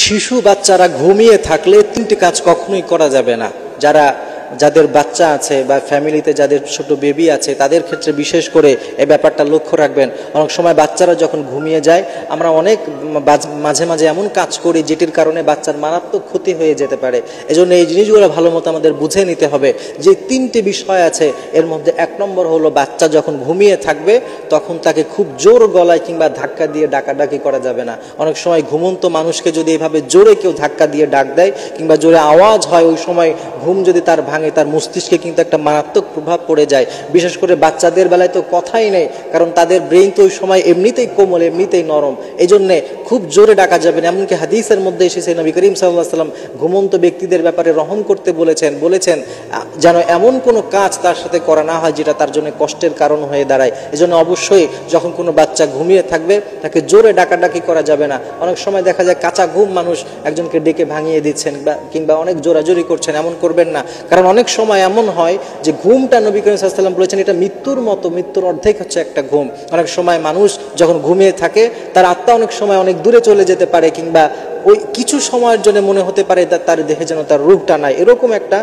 শিশু বাচ্চারা ঘুমিয়ে থাকলে তিনটি কাজ কখনোই করা যাবে না। যাদের বাচ্চা আছে বা ফ্যামিলিতে যাদের ছোট বেবি আছে তাদের ক্ষেত্রে বিশেষ করে এই ব্যাপারটা লক্ষ্য রাখবেন। অনেক সময় বাচ্চারা যখন ঘুমিয়ে যায় আমরা অনেক মাঝে মাঝে এমন কাজ করি যেটির কারণে বাচ্চার মারাত্মক ক্ষতি হয়ে যেতে পারে। এজন্য এই জিনিসগুলো ভালো মতো আমাদের বুঝে নিতে হবে। যে তিনটি বিষয় আছে এর মধ্যে এক নম্বর হলো বাচ্চা যখন ঘুমিয়ে থাকবে তখন তাকে খুব জোর গলায় কিংবা ধাক্কা দিয়ে ডাকাডাকি করা যাবে না। অনেক সময় ঘুমন্ত মানুষকে যদি এভাবে জোরে কেউ ধাক্কা দিয়ে ডাক দেয় কিংবা জোরে আওয়াজ হয়, ওই সময় ঘুম যদি তার ভাঙে তার মস্তিষ্কে কিন্তু একটা মারাত্মক প্রভাব পড়ে যায়। বিশেষ করে বাচ্চাদের বেলায় তো কথাই নেই, কারণ তাদের ব্রেইন তো ওই সময় এমনিতেই কোমল, এমনিতেই নরম। এই জন্যে খুব জোরে ডাকা যাবে না। এমনকি হাদিসের মধ্যে এসেছে নবী করিম সাল্লাল্লাহু আলাইহি ওয়াসাল্লাম ঘুমন্ত ব্যক্তিদের ব্যাপারে রহম করতে বলেছেন যেন এমন কোনো কাজ তার সাথে করা না হয় যেটা তার জন্য কষ্টের কারণ হয়ে দাঁড়ায়। এজন্য অবশ্যই যখন কোনো বাচ্চা ঘুমিয়ে থাকবে তাকে জোরে ডাকাডাকি করা যাবে না। অনেক সময় দেখা যায় কাঁচা ঘুম মানুষ একজনকে ডেকে ভাঙিয়ে দিচ্ছেন কিংবা অনেক জোরাজোরি করছেন, এমন করবেন না। কারণ অনেক সময় এমন হয় যে ঘুমটা নবী করিম সাল্লাল্লাহু আলাইহি ওয়াসাল্লাম বলেছেন এটা মৃত্যুর মতো, মৃত্যুর অর্ধেক হচ্ছে একটা ঘুম। অনেক সময় মানুষ যখন ঘুমিয়ে থাকে তার আত্মা অনেক সময় অনেক দূরে চলে যেতে পারে কিংবা ওই কিছু সময়ের জন্য মনে হতে পারে তার দেহে যেন তার রূহটা নাই, এরকম একটা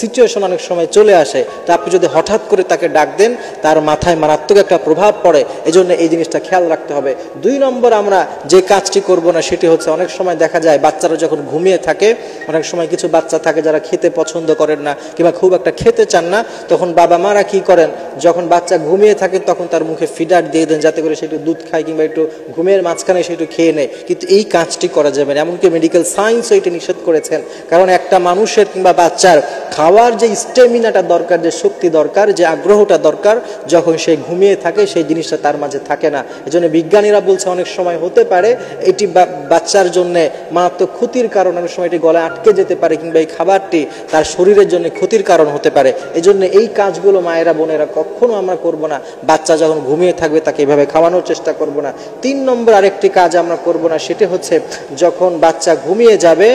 সিচুয়েশন অনেক সময় চলে আসে। তো আপনি যদি হঠাৎ করে তাকে ডাক দেন তার মাথায় মারাত্মক একটা প্রভাব পড়ে। এজন্য এই জিনিসটা খেয়াল রাখতে হবে। 2 নম্বর আমরা যে কাজটি করব না সেটি হচ্ছে অনেক সময় দেখা যায় বাচ্চারা যখন ঘুমিয়ে থাকে, অনেক সময় কিছু বাচ্চা থাকে যারা খেতে পছন্দ করেন না কিংবা খুব একটা খেতে চান না, তখন বাবা মারা কি করেন, যখন বাচ্চা ঘুমিয়ে থাকে তখন তার মুখে ফিডার দিয়ে দেন যাতে করে সে একটু দুধ খায় কিংবা একটু ঘুমের মাঝখানে সে একটু খেয়ে নেয়। কিন্তু এই কাজটি করা যাবে না। এমনকি মেডিকেল সায়েন্সও এটি নিষেধ করেছেন। কারণ একটা মানুষের কিংবা বাচ্চার খাওয়ার যে স্টেমিনাটা দরকার, যে শক্তি দরকার, যে আগ্রহটা দরকার, যখন সে ঘুমিয়ে থাকে সেই জিনিসটা তার মাঝে থাকে না। এজন্য বিজ্ঞানীরা বলছে অনেক সময় হতে পারে এটি বাচ্চার জন্য মারাত্মক ক্ষতির কারণ, অনেক সময় এটি গলায় আটকে যেতে পারে কিংবা এই খাবারটি তার শরীরের জন্য ক্ষতির কারণ হতে পারে। এজন্য এই কাজগুলো মায়েরা বোনেরা কখনো আমরা করব না। বাচ্চা যখন ঘুমিয়ে থাকবে তাকে এভাবে খাওয়ানোর চেষ্টা করব না। 3 নম্বর আরেকটি কাজ আমরা করব না, সেটি হচ্ছে যখন বাচ্চা ঘুমিয়ে যাবে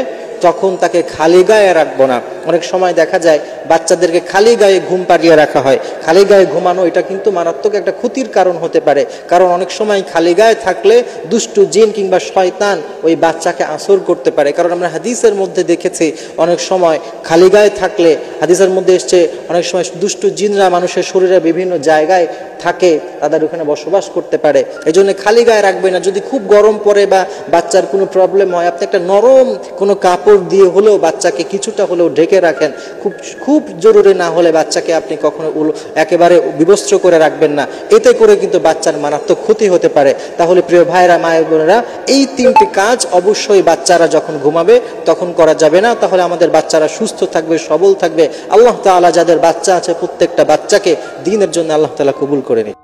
তখন তাকে খালি গায়ে রাখবো না। অনেক সময় দেখা যায় বাচ্চাদেরকে খালি গায়ে ঘুম পাড়িয়ে রাখা হয়। খালি গায়ে ঘুমানো এটা কিন্তু মারাত্মক একটা ক্ষতির কারণ হতে পারে। কারণ অনেক সময় খালি গায়ে থাকলে দুষ্টু জিন কিংবা শয়তান ওই বাচ্চাকে আসর করতে পারে। কারণ আমরা হাদিসের মধ্যে দেখেছি অনেক সময় খালি গায়ে থাকলে, হাদিসের মধ্যে এসছে অনেক সময় দুষ্টু জিনরা মানুষের শরীরে বিভিন্ন জায়গায় থাকে, তাদের ওখানে বসবাস করতে পারে। এই জন্য খালি গায়ে রাখবে না। যদি খুব গরম পড়ে বা বাচ্চার কোনো প্রবলেম হয়, আপনি একটা নরম কোনো কাপড় দিয়ে হলেও বাচ্চাকে কিছুটা হলেও ঢেকে রাখেন। খুব জরুরি না হলে বাচ্চাকে আপনি কখনো একেবারে বিবস্ত্র করে রাখবেন না। এতে করে কিন্তু বাচ্চার মারাত্মক ক্ষতি হতে পারে। তাহলে প্রিয় ভাইরা মায়ের বোনেরা, এই 3টি কাজ অবশ্যই বাচ্চারা যখন ঘুমাবে তখন করা যাবে না। তাহলে আমাদের বাচ্চারা সুস্থ থাকবে, সবল থাকবে। আল্লাহ তাআলা যাদের বাচ্চা আছে প্রত্যেকটা বাচ্চাকে দ্বীনের জন্য আল্লাহ তাআলা কবুল করে নিন।